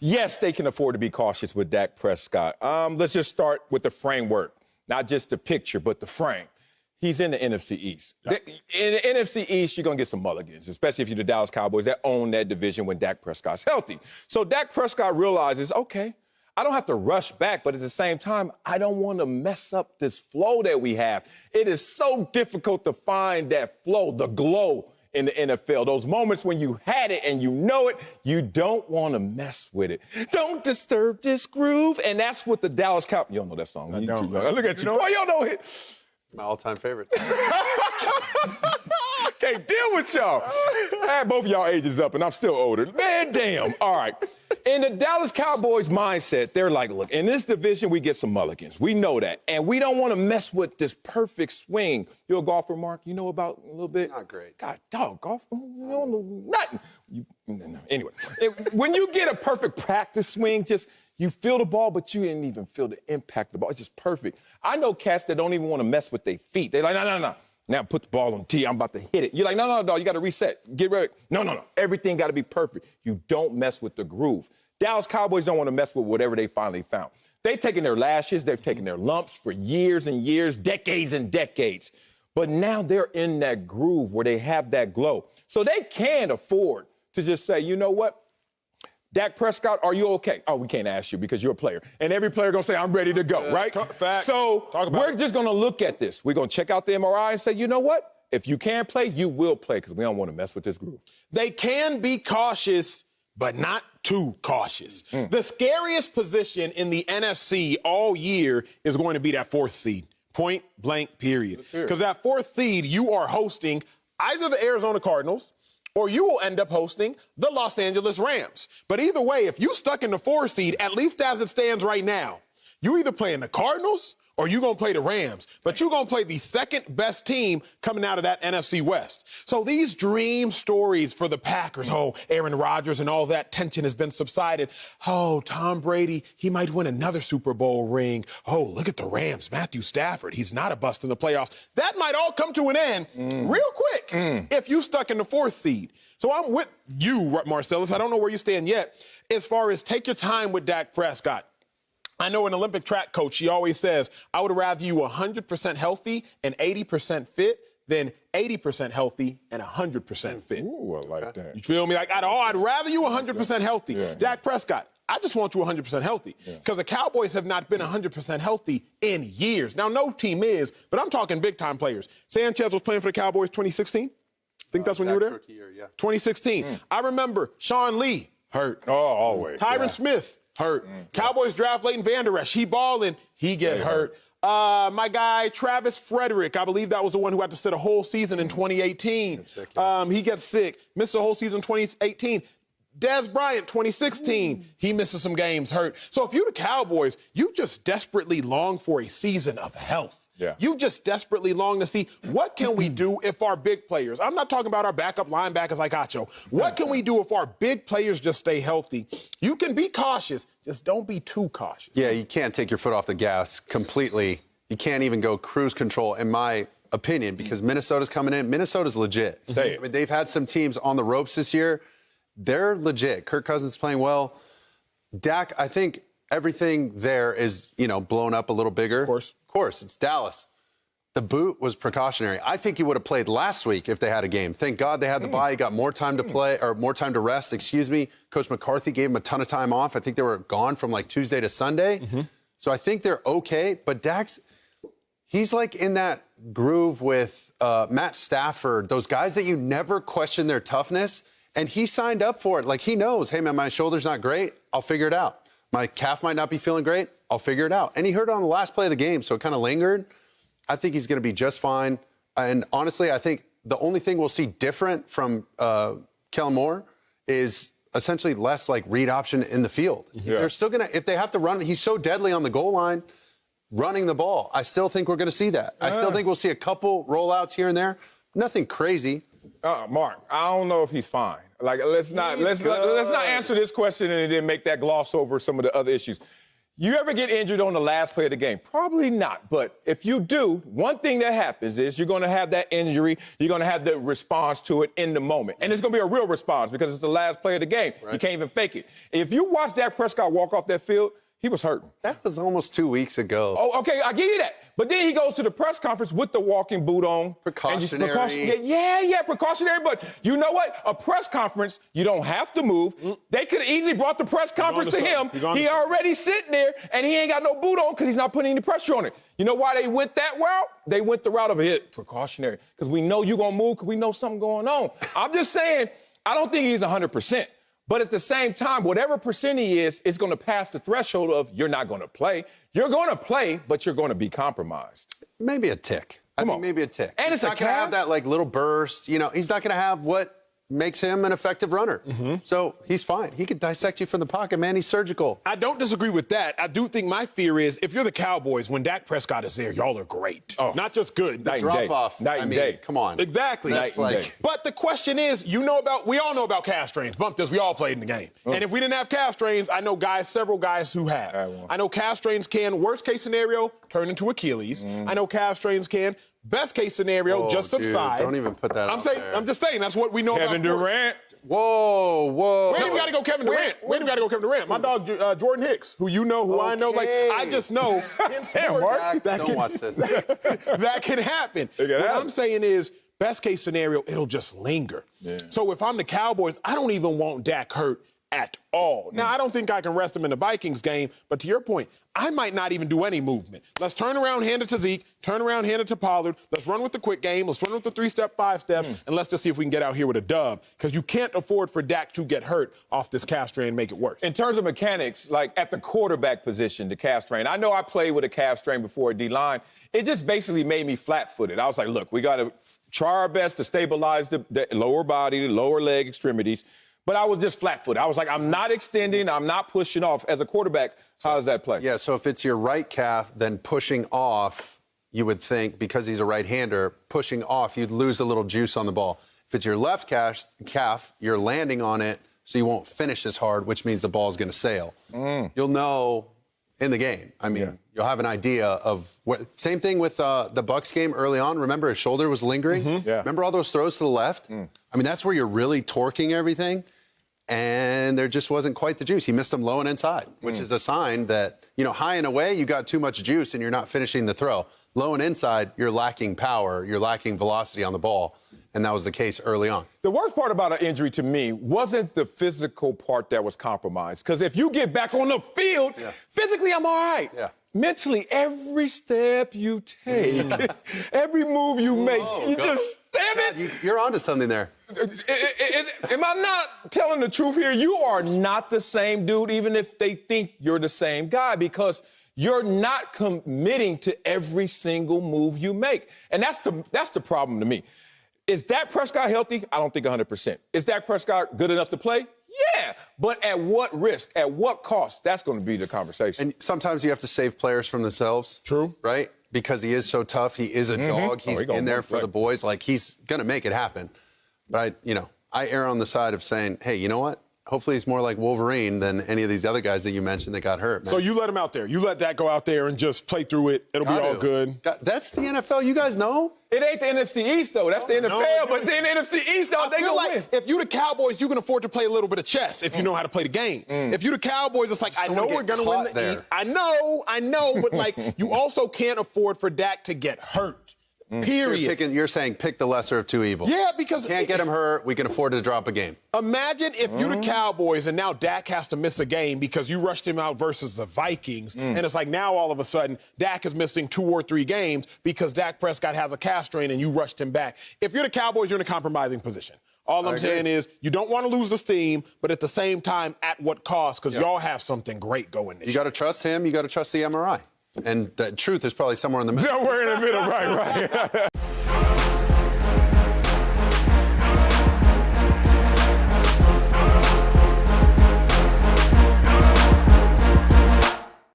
Yes, they can afford to be cautious with Dak Prescott. Let's just start with the framework, not just the picture, but the frame. He's in the NFC East. Yeah. In the NFC East, you're going to get some mulligans, especially if you're the Dallas Cowboys that own that division when Dak Prescott's healthy. So Dak Prescott realizes, okay, I don't have to rush back, but at the same time, I don't want to mess up this flow that we have. It is so difficult to find that flow, the glow in the NFL. Those moments when you had it and you know it, you don't want to mess with it. Don't disturb this groove. And that's what the Dallas Cowboys, you don't know that song. I don't. Look at you. Boy, you don't know it. My all-time favorites. I can't deal with y'all. I had both of y'all ages up, and I'm still older. Man, damn. All right. In the Dallas Cowboys mindset, they're like, look, in this division, we get some mulligans. We know that. And we don't want to mess with this perfect swing. You're a golfer, Mark? You know about a little bit? Not great. God, dog, golf? You don't know nothing. Anyway, when you get a perfect practice swing, just you feel the ball, but you didn't even feel the impact of the ball. It's just perfect. I know cats that don't even want to mess with their feet. They're like, no. Now put the ball on the tee. I'm about to hit it. You're like, no, dog. You got to reset. Get ready. No. Everything got to be perfect. You don't mess with the groove. Dallas Cowboys don't want to mess with whatever they finally found. They've taken their lashes. They've taken their lumps for years and years, decades and decades. But now they're in that groove where they have that glow. So they can afford to just say, you know what? Dak Prescott, are you okay? Oh, we can't ask you because you're a player. And every player going to say, I'm ready to go, right? Facts. So we're just going to look at this. We're going to check out the MRI and say, you know what? If you can play, you will play because we don't want to mess with this groove. They can be cautious, but not too cautious. The scariest position in the NFC all year is going to be that fourth seed. Point blank, period. Because that fourth seed, you are hosting either the Arizona Cardinals, or you will end up hosting the Los Angeles Rams. But either way, if you stuck in the 4 seed, at least as it stands right now, you either playing the Cardinals or you're going to play the Rams. But you're going to play the second best team coming out of that NFC West. So these dream stories for the Packers, Aaron Rodgers and all that tension has been subsided. Tom Brady, he might win another Super Bowl ring. Look at the Rams, Matthew Stafford. He's not a bust in the playoffs. That might all come to an end real quick if you stuck in the 4th seed. So I'm with you, Marcellus. I don't know where you stand yet as far as take your time with Dak Prescott. I know an Olympic track coach, she always says, I would rather you 100% healthy and 80% fit than 80% healthy and 100% fit. Ooh, I like that. You feel me? Like, I'd rather you 100% healthy. Yeah. Dak Prescott, I just want you 100% healthy because the Cowboys have not been 100% healthy in years. Now, no team is, but I'm talking big-time players. Sanchez was playing for the Cowboys 2016. I think that's when you were there? Year, yeah. 2016. I remember Sean Lee hurt. Oh, always. Tyron Smith hurt. Cowboys draft Leighton Vander Esch. He balling. He get hurt. My guy, Travis Frederick, I believe that was the one who had to sit a whole season in 2018. He gets sick. Missed the whole season in 2018. Dez Bryant, 2016, he misses some games, hurt. So if you're the Cowboys, you just desperately long for a season of health. Yeah. You just desperately long to see what can we do if our big players, I'm not talking about our backup linebackers like Acho. What can we do if our big players just stay healthy? You can be cautious, just don't be too cautious. Yeah, you can't take your foot off the gas completely. You can't even go cruise control, in my opinion, because Minnesota's coming in. Minnesota's legit. Say it. I mean, they've had some teams on the ropes this year. They're legit. Kirk Cousins playing well. Dak, I think everything there is, blown up a little bigger. Of course, it's Dallas. The boot was precautionary. I think he would have played last week if they had a game. Thank God they had the bye. He got more time to play, or more time to rest, Coach McCarthy gave him a ton of time off. I think they were gone from like Tuesday to Sunday. So I think they're okay. But Dak's, he's like in that groove with Matt Stafford, those guys that you never question their toughness. And he signed up for it. Like, he knows, hey, man, my shoulder's not great. I'll figure it out. My calf might not be feeling great. I'll figure it out. And he hurt it on the last play of the game, so it kind of lingered. I think he's going to be just fine. And honestly, I think the only thing we'll see different from Kellen Moore is essentially less like read option in the field. They're still going to, if they have to run, he's so deadly on the goal line, running the ball. I still think we're going to see that. I still think we'll see a couple rollouts here and there. Nothing crazy. Mark, I don't know if he's fine. Like, let's not answer this question and then make that gloss over some of the other issues. You ever get injured on the last play of the game? Probably not. But if you do, one thing that happens is you're going to have that injury. You're going to have the response to it in the moment. And it's going to be a real response because it's the last play of the game. Right. You can't even fake it. If you watch Dak Prescott walk off that field, he was hurting. That was almost 2 weeks ago. Oh, okay, I give you that. But then he goes to the press conference with the walking boot on. Precautionary. Precautionary. But you know what? A press conference, you don't have to move. They could have easily brought the press conference to him. He already sitting there, and he ain't got no boot on because he's not putting any pressure on it. You know why they went that route? They went the route of it, precautionary, because we know you're going to move because we know something going on. I'm just saying, I don't think he's 100%. But at the same time, whatever percent he is going to pass the threshold of you're not going to play. You're going to play, but you're going to be compromised. Maybe a tick. I think maybe a tick. And he's not going to have that like little burst. You know, he's not going to have what makes him an effective runner. So he's fine. He could dissect you from the pocket, man. He's surgical. I don't disagree with that. I do think my fear is if you're the Cowboys, when Dak Prescott is there, y'all are great. Oh. Not just good. The drop off. Night and day. Come on. Exactly. That's like. But the question is, we all know about calf strains. Bump this, we all played in the game. And if we didn't have calf strains, I know several guys who have. I know calf strains can, worst case scenario, turn into Achilles. I know calf strains can, best case scenario, just subside. Don't even put that out there. I'm just saying, that's what we know Kevin about Durant. Whoa. We ain't even got to go Kevin Durant. My dog, Jordan Hicks, who you know, who I know. Like, I just know. Don't watch this. That can happen. What I'm saying is, best case scenario, it'll just linger. Yeah. So if I'm the Cowboys, I don't even want Dak hurt at all. Now, I don't think I can rest him in the Vikings game, but to your point, I might not even do any movement. Let's turn around, hand it to Zeke, turn around, hand it to Pollard. Let's run with the quick game. Let's run with the 3-step, 5 steps, and let's just see if we can get out here with a dub, because you can't afford for Dak to get hurt off this calf strain and make it worse. In terms of mechanics, like at the quarterback position, the calf strain, I know I played with a calf strain before a D-line. It just basically made me flat-footed. I was like, look, we got to try our best to stabilize the lower body, the lower leg extremities. But I was just flat-footed. I was like, I'm not extending, I'm not pushing off. As a quarterback, how does that play? Yeah, so if it's your right calf, then pushing off, you would think, because he's a right-hander, pushing off, you'd lose a little juice on the ball. If it's your left calf, you're landing on it, so you won't finish as hard, which means the ball's going to sail. You'll know in the game. I mean, you'll have an idea of what. Same thing with the Bucs game early on. Remember, his shoulder was lingering? Remember all those throws to the left? I mean, that's where you're really torquing everything. And there just wasn't quite the juice. He missed them low and inside, which is a sign that, high and away, you got too much juice and you're not finishing the throw. Low and inside, you're lacking power, you're lacking velocity on the ball. And that was the case early on. The worst part about an injury to me wasn't the physical part that was compromised. Because if you get back on the field, physically, I'm all right. Mentally, every step you take, every move you make, damn it. You're onto something there. Am I not telling the truth here? You are not the same dude, even if they think you're the same guy, because you're not committing to every single move you make. And that's the problem to me. Is Dak Prescott healthy? I don't think 100%. Is Dak Prescott good enough to play? Yeah, but at what risk? At what cost? That's going to be the conversation. And sometimes you have to save players from themselves. True. Right? Because he is so tough. He is a dog. He's in there for the boys. Like, he's going to make it happen. But, I err on the side of saying, hey, you know what? Hopefully he's more like Wolverine than any of these other guys that you mentioned that got hurt, man. So you let him out there. You let that go out there and just play through it. It'll be all good. That's the NFL. You guys know? It ain't the NFC East, though. That's the NFL. But then the NFC East, though, they gonna win. If you the Cowboys, you can afford to play a little bit of chess if you know how to play the game. If you the Cowboys, it's like, I know we're going to win the East. I know, but like, you also can't afford for Dak to get hurt. Period. So you're saying pick the lesser of two evils. Yeah, because can't get him hurt. We can afford to drop a game. Imagine if you're the Cowboys and now Dak has to miss a game because you rushed him out versus the Vikings, and it's like now all of a sudden Dak is missing 2 or 3 games because Dak Prescott has a calf strain and you rushed him back. If you're the Cowboys, you're in a compromising position. All I'm saying is you don't want to lose the steam, but at the same time, at what cost? Because y'all have something great going this year. You got to trust him. You got to trust the MRI. And the truth is probably somewhere in the middle. Somewhere in the middle, right.